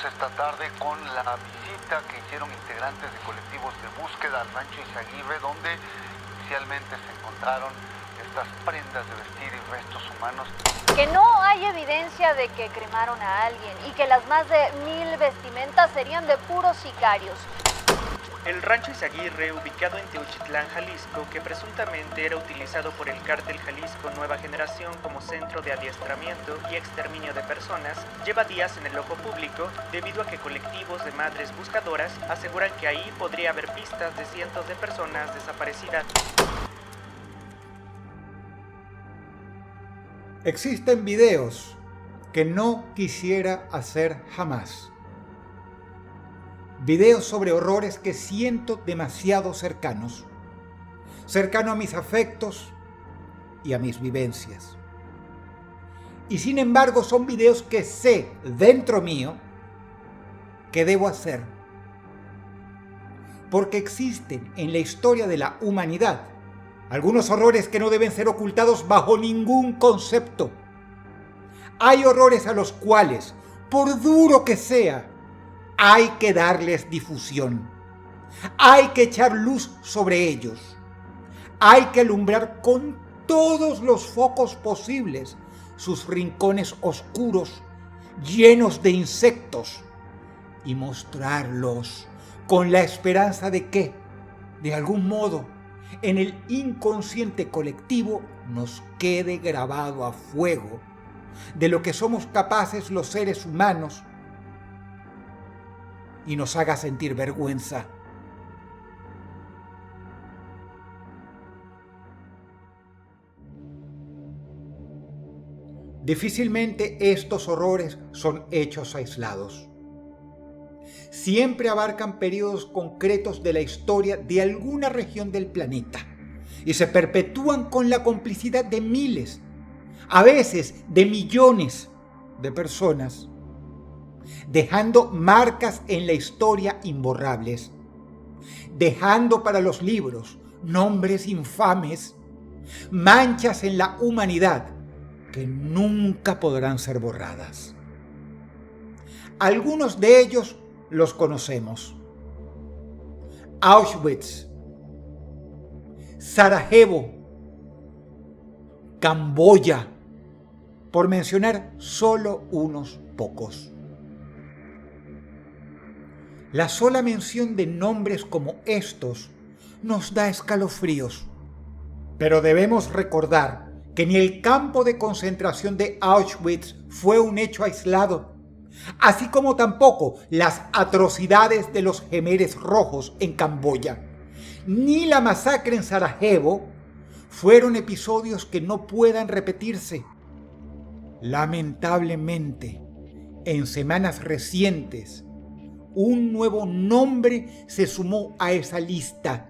Comenzamos esta tarde con la visita que hicieron integrantes de colectivos de búsqueda al rancho Izaguirre, donde inicialmente se encontraron estas prendas de vestir y restos humanos. Que no hay evidencia de que cremaron a alguien y que las más de 1000 vestimentas serían de puros sicarios. El rancho Izaguirre, ubicado en Teuchitlán, Jalisco, que presuntamente era utilizado por el cártel Jalisco Nueva Generación como centro de adiestramiento y exterminio de personas, lleva días en el ojo público debido a que colectivos de madres buscadoras aseguran que ahí podría haber pistas de cientos de personas desaparecidas. Existen videos que no quisiera hacer jamás. Videos sobre horrores que siento demasiado cercanos. Cercano a mis afectos y a mis vivencias. Y sin embargo son videos que sé dentro mío que debo hacer. Porque existen en la historia de la humanidad algunos horrores que no deben ser ocultados bajo ningún concepto. Hay horrores a los cuales, por duro que sea, hay que darles difusión. Hay que echar luz sobre ellos. Hay que alumbrar con todos los focos posibles sus rincones oscuros, llenos de insectos, y mostrarlos con la esperanza de que, de algún modo, en el inconsciente colectivo nos quede grabado a fuego de lo que somos capaces los seres humanos y nos haga sentir vergüenza. Difícilmente estos horrores son hechos aislados. Siempre abarcan periodos concretos de la historia de alguna región del planeta y se perpetúan con la complicidad de miles, a veces de millones de personas, dejando marcas en la historia imborrables, dejando para los libros nombres infames, manchas en la humanidad que nunca podrán ser borradas. Algunos de ellos los conocemos. Auschwitz, Sarajevo, Camboya, por mencionar solo unos pocos. La sola mención de nombres como estos nos da escalofríos. Pero debemos recordar que ni el campo de concentración de Auschwitz fue un hecho aislado, así como tampoco las atrocidades de los Jemeres Rojos en Camboya, ni la masacre en Sarajevo fueron episodios que no puedan repetirse. Lamentablemente, en semanas recientes, un nuevo nombre se sumó a esa lista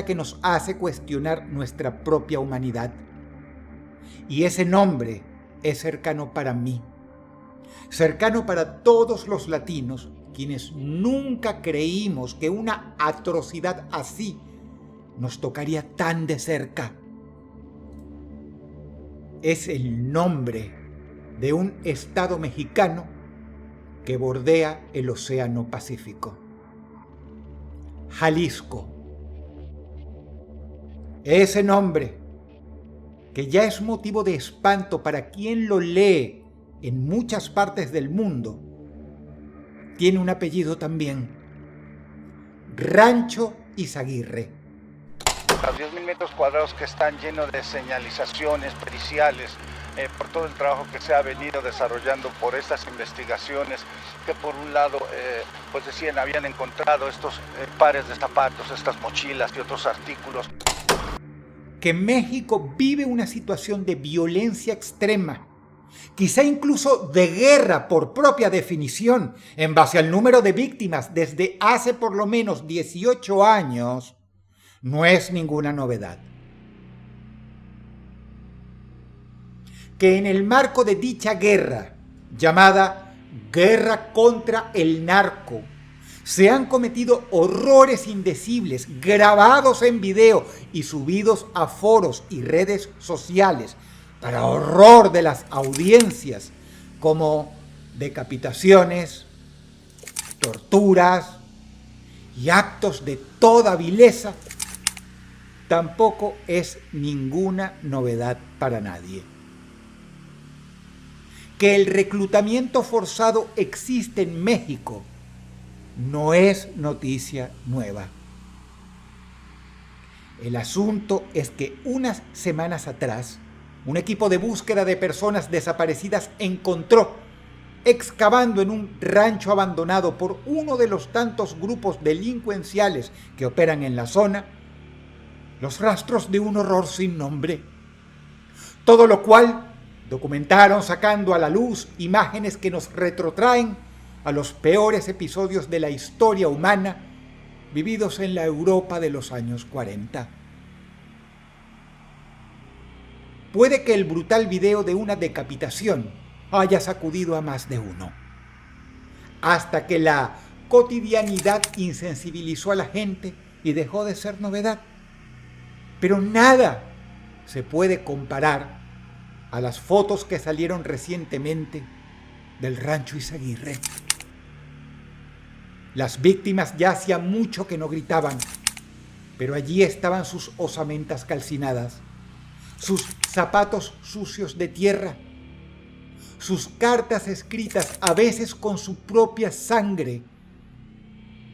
que nos hace cuestionar nuestra propia humanidad. Y ese nombre es cercano para mí, cercano para todos los latinos, quienes nunca creímos que una atrocidad así nos tocaría tan de cerca. Es el nombre de un estado mexicano que bordea el Océano Pacífico. Jalisco. Ese nombre, que ya es motivo de espanto para quien lo lee en muchas partes del mundo, tiene un apellido también: Rancho Izaguirre. Los 10.000 metros cuadrados que están llenos de señalizaciones periciales, por todo el trabajo que se ha venido desarrollando por estas investigaciones, que por un lado, pues decían, habían encontrado estos pares de zapatos, estas mochilas y otros artículos. Que México vive una situación de violencia extrema, quizá incluso de guerra por propia definición, en base al número de víctimas desde hace por lo menos 18 años, no es ninguna novedad. Que en el marco de dicha guerra, llamada Guerra contra el Narco, se han cometido horrores indecibles, grabados en video y subidos a foros y redes sociales, para horror de las audiencias, como decapitaciones, torturas y actos de toda vileza, tampoco es ninguna novedad para nadie. Que el reclutamiento forzado existe en México no es noticia nueva. El asunto es que unas semanas atrás, un equipo de búsqueda de personas desaparecidas encontró, excavando en un rancho abandonado por uno de los tantos grupos delincuenciales que operan en la zona, los rastros de un horror sin nombre. Todo lo cual documentaron sacando a la luz imágenes que nos retrotraen a los peores episodios de la historia humana vividos en la Europa de los años 40. Puede que el brutal video de una decapitación haya sacudido a más de uno, hasta que la cotidianidad insensibilizó a la gente y dejó de ser novedad. Pero nada se puede comparar a las fotos que salieron recientemente del rancho Izaguirre. Las víctimas ya hacía mucho que no gritaban, pero allí estaban sus osamentas calcinadas, sus zapatos sucios de tierra, sus cartas escritas a veces con su propia sangre,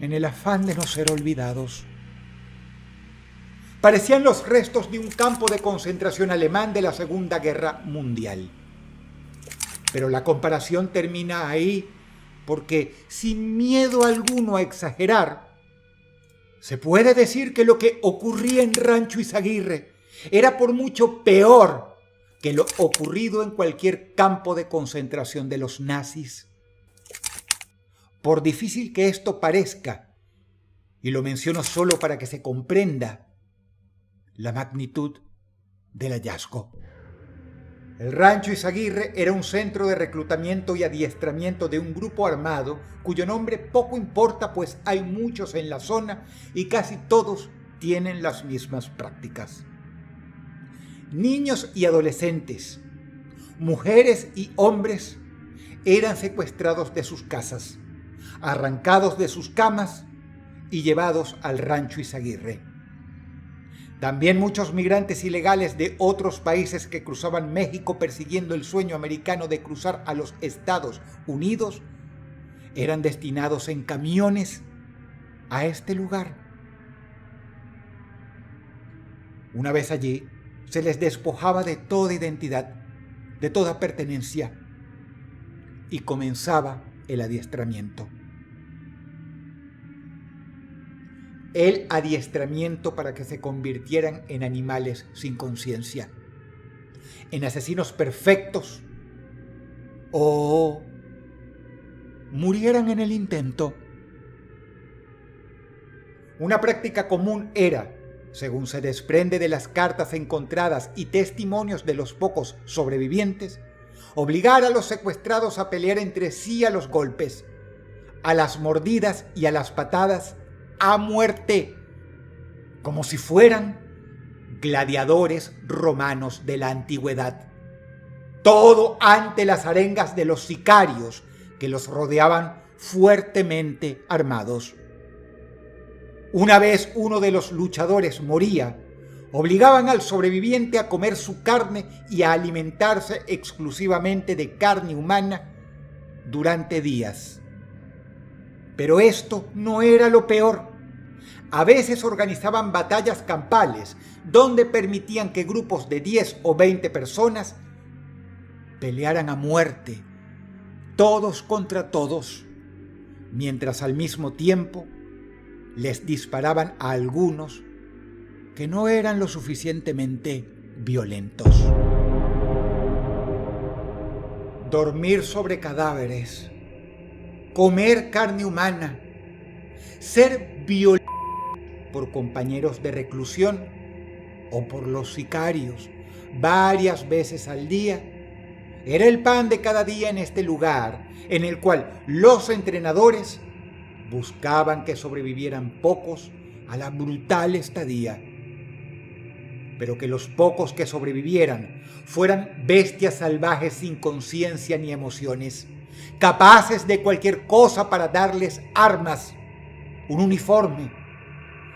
en el afán de no ser olvidados. Parecían los restos de un campo de concentración alemán de la Segunda Guerra Mundial. Pero la comparación termina ahí porque, sin miedo alguno a exagerar, se puede decir que lo que ocurría en Rancho Izaguirre era por mucho peor que lo ocurrido en cualquier campo de concentración de los nazis. Por difícil que esto parezca, y lo menciono solo para que se comprenda la magnitud del hallazgo. El rancho Izaguirre era un centro de reclutamiento y adiestramiento de un grupo armado cuyo nombre poco importa, pues hay muchos en la zona y casi todos tienen las mismas prácticas. Niños y adolescentes, mujeres y hombres eran secuestrados de sus casas, arrancados de sus camas y llevados al rancho Izaguirre. También muchos migrantes ilegales de otros países que cruzaban México persiguiendo el sueño americano de cruzar a los Estados Unidos eran destinados en camiones a este lugar. Una vez allí, se les despojaba de toda identidad, de toda pertenencia, y comenzaba el adiestramiento. El adiestramiento para que se convirtieran en animales sin conciencia, en asesinos perfectos, o murieran en el intento. Una práctica común era, según se desprende de las cartas encontradas y testimonios de los pocos sobrevivientes, obligar a los secuestrados a pelear entre sí a los golpes, a las mordidas y a las patadas, a muerte, como si fueran gladiadores romanos de la antigüedad. Todo ante las arengas de los sicarios que los rodeaban fuertemente armados. Una vez uno de los luchadores moría, obligaban al sobreviviente a comer su carne y a alimentarse exclusivamente de carne humana durante días. Pero esto no era lo peor. A veces organizaban batallas campales donde permitían que grupos de 10 o 20 personas pelearan a muerte, todos contra todos, mientras al mismo tiempo les disparaban a algunos que no eran lo suficientemente violentos. Dormir sobre cadáveres, comer carne humana, ser violado por compañeros de reclusión o por los sicarios varias veces al día, era el pan de cada día en este lugar, en el cual los entrenadores buscaban que sobrevivieran pocos a la brutal estadía, pero que los pocos que sobrevivieran fueran bestias salvajes sin conciencia ni emociones, capaces de cualquier cosa para darles armas, un uniforme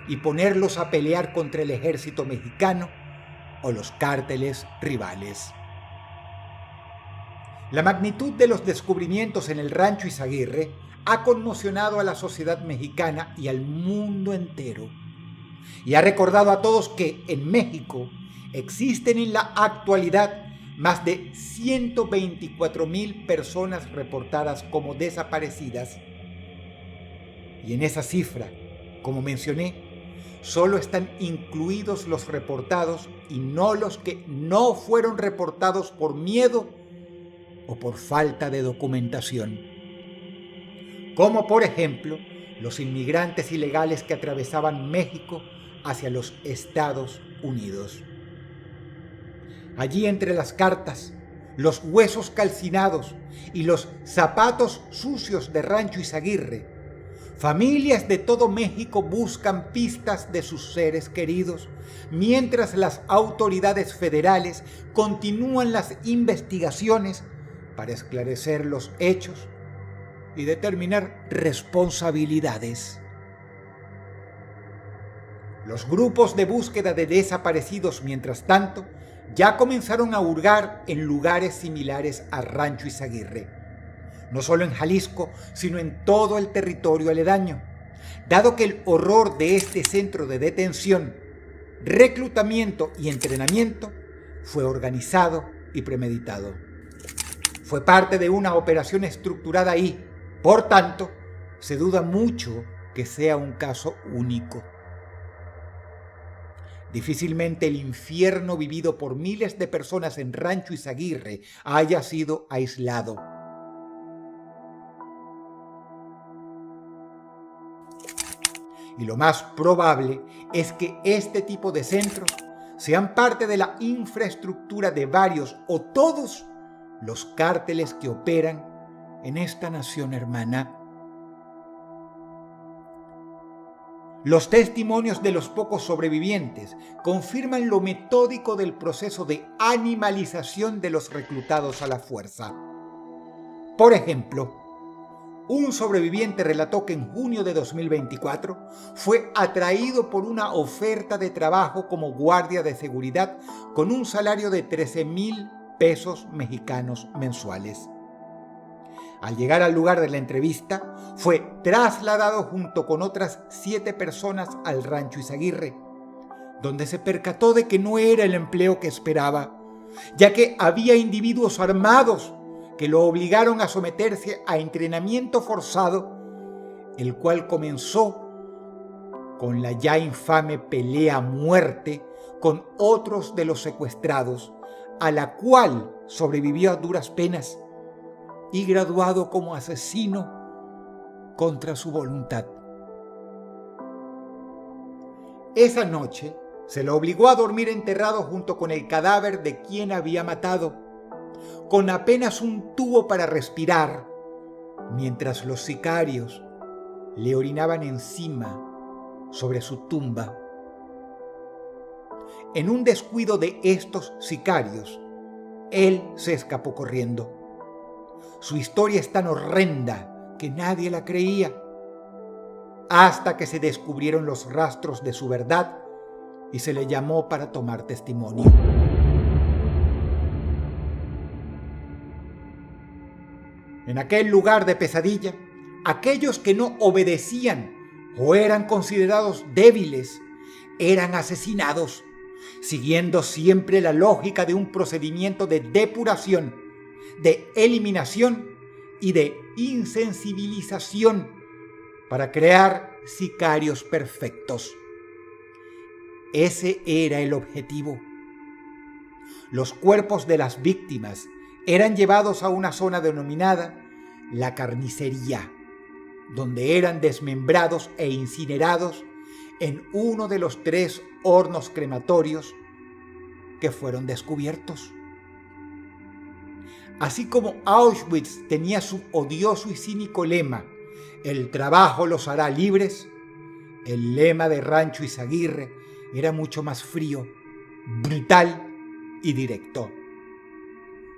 y ponerlos a pelear contra el ejército mexicano o los cárteles rivales. La magnitud de los descubrimientos en el Rancho Izaguirre ha conmocionado a la sociedad mexicana y al mundo entero, y ha recordado a todos que en México existen en la actualidad más de 124,000 personas reportadas como desaparecidas. Y en esa cifra, como mencioné, solo están incluidos los reportados y no los que no fueron reportados por miedo o por falta de documentación. Como por ejemplo, los inmigrantes ilegales que atravesaban México hacia los Estados Unidos. Allí entre las cartas, los huesos calcinados y los zapatos sucios de Rancho Izaguirre, familias de todo México buscan pistas de sus seres queridos, mientras las autoridades federales continúan las investigaciones para esclarecer los hechos y determinar responsabilidades. Los grupos de búsqueda de desaparecidos, mientras tanto, ya comenzaron a hurgar en lugares similares a Rancho Izaguirre, no solo en Jalisco, sino en todo el territorio aledaño, dado que el horror de este centro de detención, reclutamiento y entrenamiento fue organizado y premeditado. Fue parte de una operación estructurada y, por tanto, se duda mucho que sea un caso único. Difícilmente el infierno vivido por miles de personas en Rancho Izaguirre haya sido aislado. Y lo más probable es que este tipo de centros sean parte de la infraestructura de varios o todos los cárteles que operan en esta nación hermana. Los testimonios de los pocos sobrevivientes confirman lo metódico del proceso de animalización de los reclutados a la fuerza. Por ejemplo, un sobreviviente relató que en junio de 2024 fue atraído por una oferta de trabajo como guardia de seguridad con un salario de 13,000 pesos mexicanos mensuales. Al llegar al lugar de la entrevista, fue trasladado junto con otras 7 personas al Rancho Izaguirre, donde se percató de que no era el empleo que esperaba, ya que había individuos armados que lo obligaron a someterse a entrenamiento forzado, el cual comenzó con la ya infame pelea a muerte con otros de los secuestrados, a la cual sobrevivió a duras penas y graduado como asesino contra su voluntad. Esa noche se lo obligó a dormir enterrado junto con el cadáver de quien había matado, con apenas un tubo para respirar, mientras los sicarios le orinaban encima sobre su tumba. En un descuido de estos sicarios, él se escapó corriendo. Su historia es tan horrenda que nadie la creía, hasta que se descubrieron los rastros de su verdad y se le llamó para tomar testimonio. En aquel lugar de pesadilla, aquellos que no obedecían o eran considerados débiles eran asesinados, siguiendo siempre la lógica de un procedimiento de depuración, de eliminación y de insensibilización para crear sicarios perfectos. Ese era el objetivo. Los cuerpos de las víctimas eran llevados a una zona denominada la carnicería, donde eran desmembrados e incinerados en uno de los 3 hornos crematorios que fueron descubiertos. Así como Auschwitz tenía su odioso y cínico lema, el trabajo los hará libres, el lema de Rancho Izaguirre era mucho más frío, brutal y directo.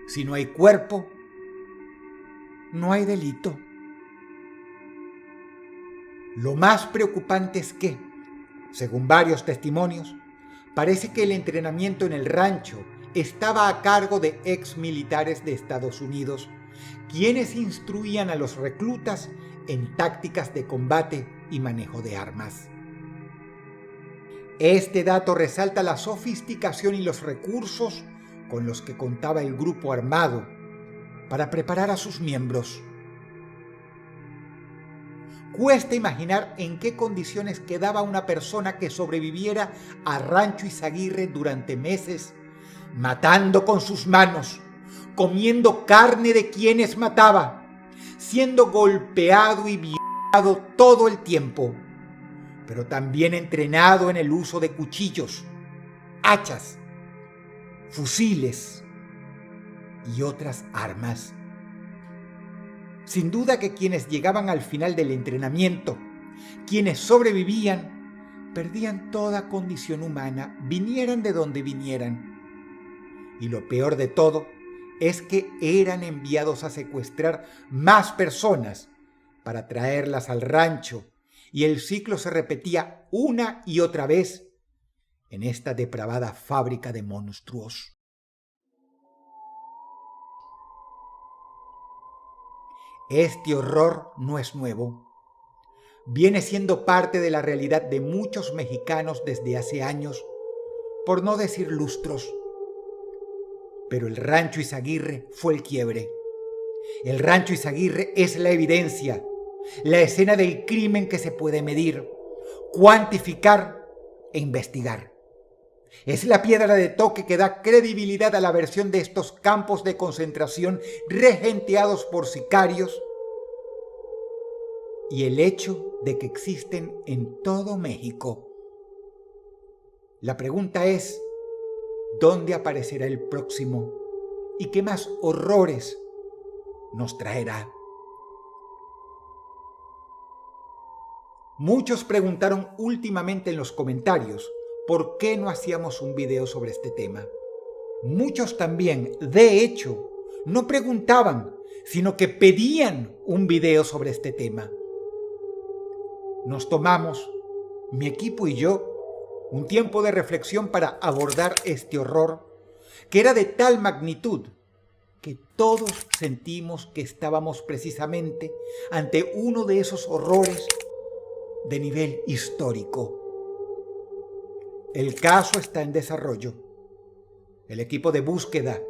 Si no hay cuerpo, no hay delito. Lo más preocupante es que, según varios testimonios, parece que el entrenamiento en el rancho estaba a cargo de ex militares de Estados Unidos, quienes instruían a los reclutas en tácticas de combate y manejo de armas. Este dato resalta la sofisticación y los recursos con los que contaba el grupo armado para preparar a sus miembros. Cuesta imaginar en qué condiciones quedaba una persona que sobreviviera a Rancho Izaguirre durante meses, matando con sus manos, comiendo carne de quienes mataba, siendo golpeado y violado todo el tiempo, pero también entrenado en el uso de cuchillos, hachas, fusiles y otras armas. Sin duda que quienes llegaban al final del entrenamiento, quienes sobrevivían, perdían toda condición humana, vinieran de donde vinieran. Y lo peor de todo es que eran enviados a secuestrar más personas para traerlas al rancho, y el ciclo se repetía una y otra vez en esta depravada fábrica de monstruos. Este horror no es nuevo. Viene siendo parte de la realidad de muchos mexicanos desde hace años, por no decir lustros. Pero el Rancho Izaguirre fue el quiebre. El Rancho Izaguirre es la evidencia, la escena del crimen que se puede medir, cuantificar e investigar. Es la piedra de toque que da credibilidad a la versión de estos campos de concentración regenteados por sicarios y el hecho de que existen en todo México. La pregunta es, ¿dónde aparecerá el próximo y qué más horrores nos traerá? Muchos preguntaron últimamente en los comentarios ¿por qué no hacíamos un video sobre este tema? Muchos también, de hecho, no preguntaban, sino que pedían un video sobre este tema. Nos tomamos, mi equipo y yo, un tiempo de reflexión para abordar este horror, que era de tal magnitud que todos sentimos que estábamos precisamente ante uno de esos horrores de nivel histórico. El caso está en desarrollo. El equipo de búsqueda,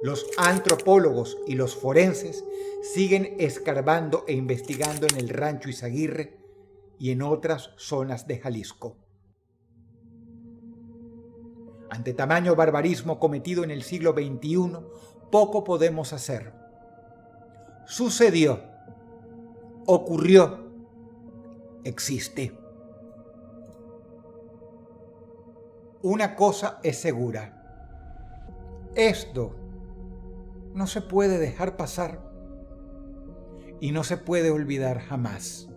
los antropólogos y los forenses siguen escarbando e investigando en el Rancho Izaguirre y en otras zonas de Jalisco. Ante tamaño barbarismo cometido en el siglo XXI, poco podemos hacer. Sucedió, ocurrió, existe. Una cosa es segura. Esto no se puede dejar pasar y no se puede olvidar jamás.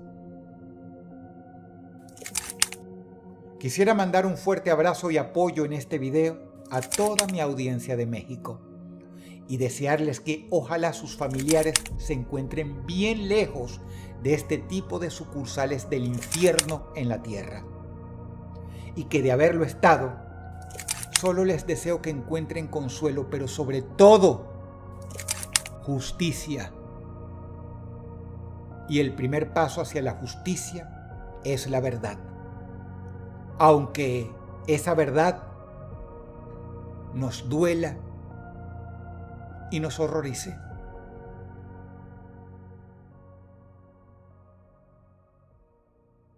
Quisiera mandar un fuerte abrazo y apoyo en este video a toda mi audiencia de México y desearles que ojalá sus familiares se encuentren bien lejos de este tipo de sucursales del infierno en la tierra. Y que de haberlo estado, solo les deseo que encuentren consuelo, pero sobre todo, justicia. Y el primer paso hacia la justicia es la verdad. Aunque esa verdad nos duela y nos horrorice.